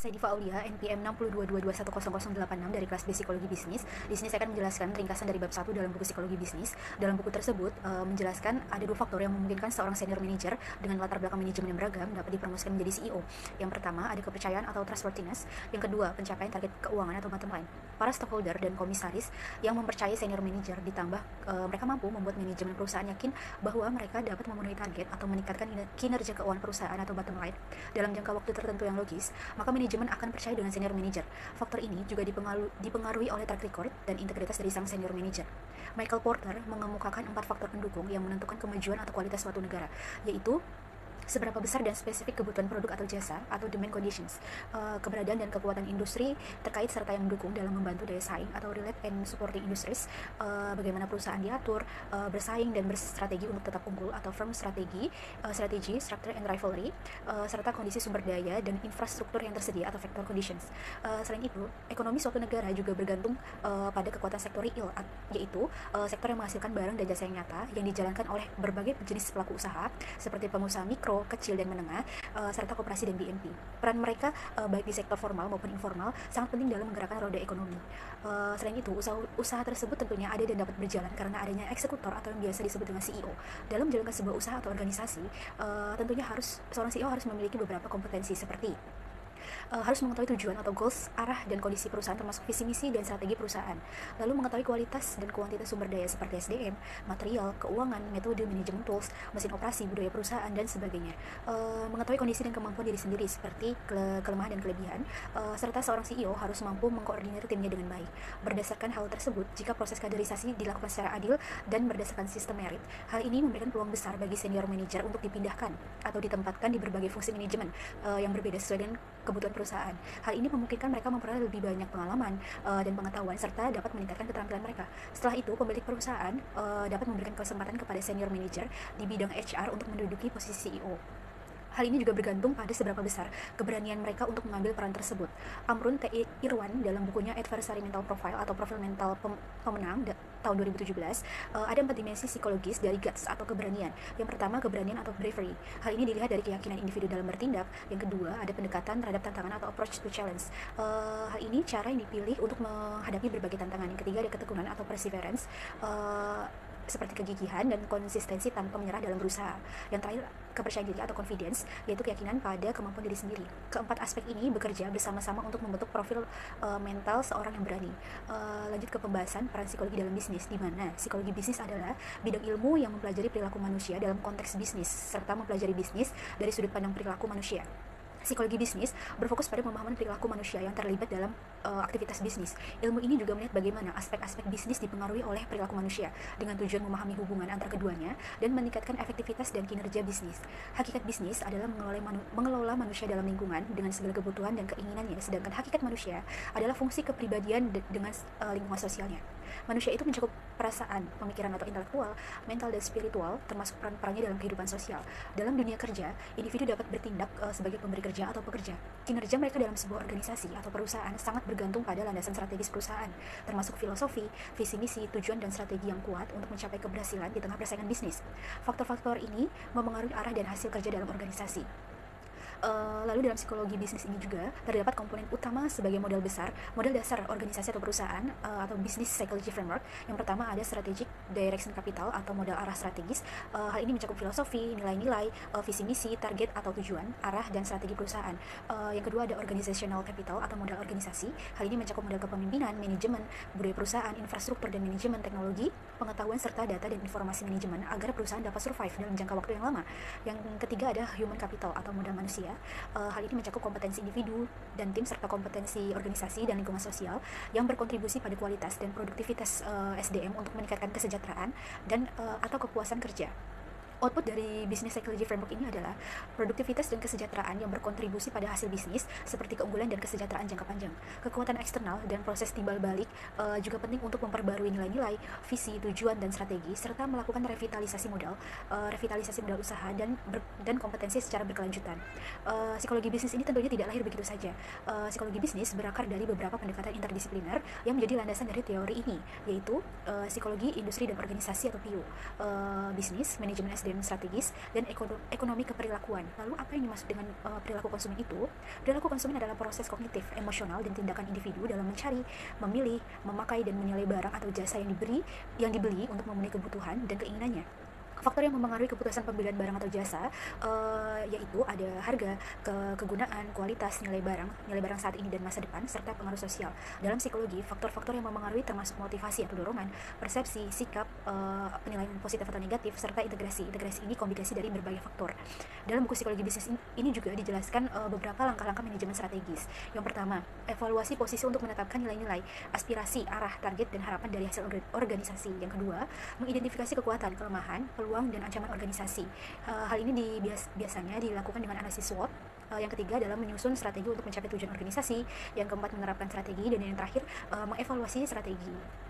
Saya Diva Aulia, NPM 622210086 dari kelas B Psikologi Bisnis. Di sini saya akan menjelaskan ringkasan dari bab 1 dalam buku Psikologi Bisnis. Dalam buku tersebut menjelaskan ada dua faktor yang memungkinkan seorang senior manager dengan latar belakang manajemen yang beragam dapat dipromosikan menjadi CEO. Yang pertama ada kepercayaan atau trustworthiness. Yang kedua pencapaian target keuangan atau bottom line. Para stakeholder dan komisaris yang mempercayai senior manager ditambah mereka mampu membuat manajemen perusahaan yakin bahwa mereka dapat memenuhi target atau meningkatkan kinerja keuangan perusahaan atau bottom line dalam jangka waktu tertentu yang logis, maka manajemen akan percaya dengan senior manager. Faktor ini juga dipengaruhi oleh track record dan integritas dari sang senior manager. Michael Porter mengemukakan 4 faktor pendukung yang menentukan kemajuan atau kualitas suatu negara, yaitu seberapa besar dan spesifik kebutuhan produk atau jasa atau demand conditions, keberadaan dan kekuatan industri terkait serta yang mendukung dalam membantu daya saing atau relate and supporting industries, bagaimana perusahaan diatur, bersaing dan berstrategi untuk tetap unggul atau firm strategi, structure and rivalry, serta kondisi sumber daya dan infrastruktur yang tersedia atau factor conditions. Selain itu, ekonomi suatu negara juga bergantung pada kekuatan sektorial, yaitu sektor yang menghasilkan barang dan jasa yang nyata yang dijalankan oleh berbagai jenis pelaku usaha seperti pengusaha mikro, kecil dan menengah, serta koperasi dan BNP. Peran mereka baik di sektor formal maupun informal sangat penting dalam menggerakkan roda ekonomi. Selain itu, usaha tersebut tentunya ada dan dapat berjalan karena adanya eksekutor atau yang biasa disebut dengan CEO. Dalam menjalankan sebuah usaha atau organisasi, tentunya seorang CEO harus memiliki beberapa kompetensi seperti harus mengetahui tujuan atau goals, arah dan kondisi perusahaan termasuk visi misi dan strategi perusahaan. Lalu mengetahui kualitas dan kuantitas sumber daya seperti SDM, material, keuangan, metode, manajemen tools, mesin operasi, budaya perusahaan dan sebagainya. Mengetahui kondisi dan kemampuan diri sendiri seperti kelemahan dan kelebihan, serta seorang CEO harus mampu mengkoordinir timnya dengan baik. Berdasarkan hal tersebut, jika proses kaderisasi dilakukan secara adil dan berdasarkan sistem merit, hal ini memberikan peluang besar bagi senior manager untuk dipindahkan atau ditempatkan di berbagai fungsi manajemen yang berbeda sesuai dengan kebutuhan perusahaan. Hal ini memungkinkan mereka memperoleh lebih banyak pengalaman dan pengetahuan serta dapat meningkatkan keterampilan mereka. Setelah itu, pemilik perusahaan dapat memberikan kesempatan kepada senior manager di bidang HR untuk menduduki posisi CEO. Hal ini juga bergantung pada seberapa besar keberanian mereka untuk mengambil peran tersebut. Amrun T. Irwan dalam bukunya Adversary Mental Profile atau Profil Mental Pemenang tahun 2017 ada 4 dimensi psikologis dari guts atau keberanian. Yang pertama, keberanian atau bravery. Hal ini dilihat dari keyakinan individu dalam bertindak. Yang kedua, ada pendekatan terhadap tantangan atau approach to challenge. Hal ini cara yang dipilih untuk menghadapi berbagai tantangan. Yang ketiga, ada ketekunan atau perseverance. Seperti kegigihan dan konsistensi tanpa menyerah dalam berusaha. Yang terakhir, kepercayaan diri atau confidence, yaitu keyakinan pada kemampuan diri sendiri. Keempat aspek ini bekerja bersama-sama untuk membentuk profil mental seorang yang berani. Lanjut ke pembahasan peran psikologi dalam bisnis, di mana psikologi bisnis adalah bidang ilmu yang mempelajari perilaku manusia dalam konteks bisnis, serta mempelajari bisnis dari sudut pandang perilaku manusia. Psikologi bisnis berfokus pada pemahaman perilaku manusia yang terlibat dalam aktivitas bisnis. Ilmu ini juga melihat bagaimana aspek-aspek bisnis dipengaruhi oleh perilaku manusia dengan tujuan memahami hubungan antar keduanya dan meningkatkan efektivitas dan kinerja bisnis. Hakikat bisnis adalah mengelola manusia dalam lingkungan dengan segala kebutuhan dan keinginannya, sedangkan hakikat manusia adalah fungsi kepribadian dengan lingkungan sosialnya. Manusia itu mencakup perasaan, pemikiran atau intelektual, mental dan spiritual, termasuk peran-perannya dalam kehidupan sosial. Dalam dunia kerja, individu dapat bertindak sebagai pemberi kerja atau pekerja. Kinerja mereka dalam sebuah organisasi atau perusahaan sangat bergantung pada landasan strategis perusahaan, termasuk filosofi, visi misi, tujuan dan strategi yang kuat untuk mencapai keberhasilan di tengah persaingan bisnis. Faktor-faktor ini memengaruhi arah dan hasil kerja dalam organisasi. Lalu dalam psikologi bisnis ini juga terdapat komponen utama sebagai modal dasar organisasi atau perusahaan atau business psychology framework. Yang pertama ada strategic direction capital atau modal arah strategis. Hal ini mencakup filosofi, nilai-nilai, visi misi, target atau tujuan, arah dan strategi perusahaan. Yang kedua ada organizational capital atau modal organisasi. Hal ini mencakup modal kepemimpinan, manajemen, budaya perusahaan, infrastruktur dan manajemen teknologi, pengetahuan serta data dan informasi manajemen agar perusahaan dapat survive dalam jangka waktu yang lama. Yang ketiga ada human capital atau modal manusia. Hal ini mencakup kompetensi individu dan tim serta kompetensi organisasi dan lingkungan sosial yang berkontribusi pada kualitas dan produktivitas SDM untuk meningkatkan kesejahteraan dan atau kepuasan kerja. Output dari Business Psychology Framework ini adalah produktivitas dan kesejahteraan yang berkontribusi pada hasil bisnis seperti keunggulan dan kesejahteraan jangka panjang. Kekuatan eksternal dan proses timbal balik juga penting untuk memperbarui nilai-nilai, visi, tujuan, dan strategi, serta melakukan revitalisasi modal usaha dan kompetensi secara berkelanjutan. Psikologi bisnis ini tentunya tidak lahir begitu saja. Psikologi bisnis berakar dari beberapa pendekatan interdisipliner yang menjadi landasan dari teori ini, yaitu psikologi industri dan organisasi atau PIU, bisnis, manajemen dan strategis, dan ekonomi keperilakuan. Lalu apa yang dimaksud dengan perilaku konsumen itu? Perilaku konsumen adalah proses kognitif, emosional, dan tindakan individu dalam mencari, memilih, memakai, dan menilai barang atau jasa yang dibeli untuk memenuhi kebutuhan dan keinginannya. Faktor yang mempengaruhi keputusan pembelian barang atau jasa yaitu ada harga, kegunaan, kualitas, nilai barang saat ini dan masa depan, serta pengaruh sosial. Dalam psikologi, faktor-faktor yang mempengaruhi termasuk motivasi atau dorongan, persepsi, sikap, penilaian positif atau negatif, serta integrasi. Integrasi ini kombinasi dari berbagai faktor. Dalam buku psikologi bisnis ini juga dijelaskan beberapa langkah-langkah manajemen strategis. Yang pertama, evaluasi posisi untuk menetapkan nilai-nilai, aspirasi, arah, target, dan harapan dari hasil organisasi. Yang kedua, mengidentifikasi kekuatan, kelemahan, peluang, dan ancaman organisasi. Hal ini biasanya dilakukan dengan analisis SWOT. Yang ketiga adalah menyusun strategi untuk mencapai tujuan organisasi. Yang keempat, menerapkan strategi. Dan yang terakhir, mengevaluasi strategi.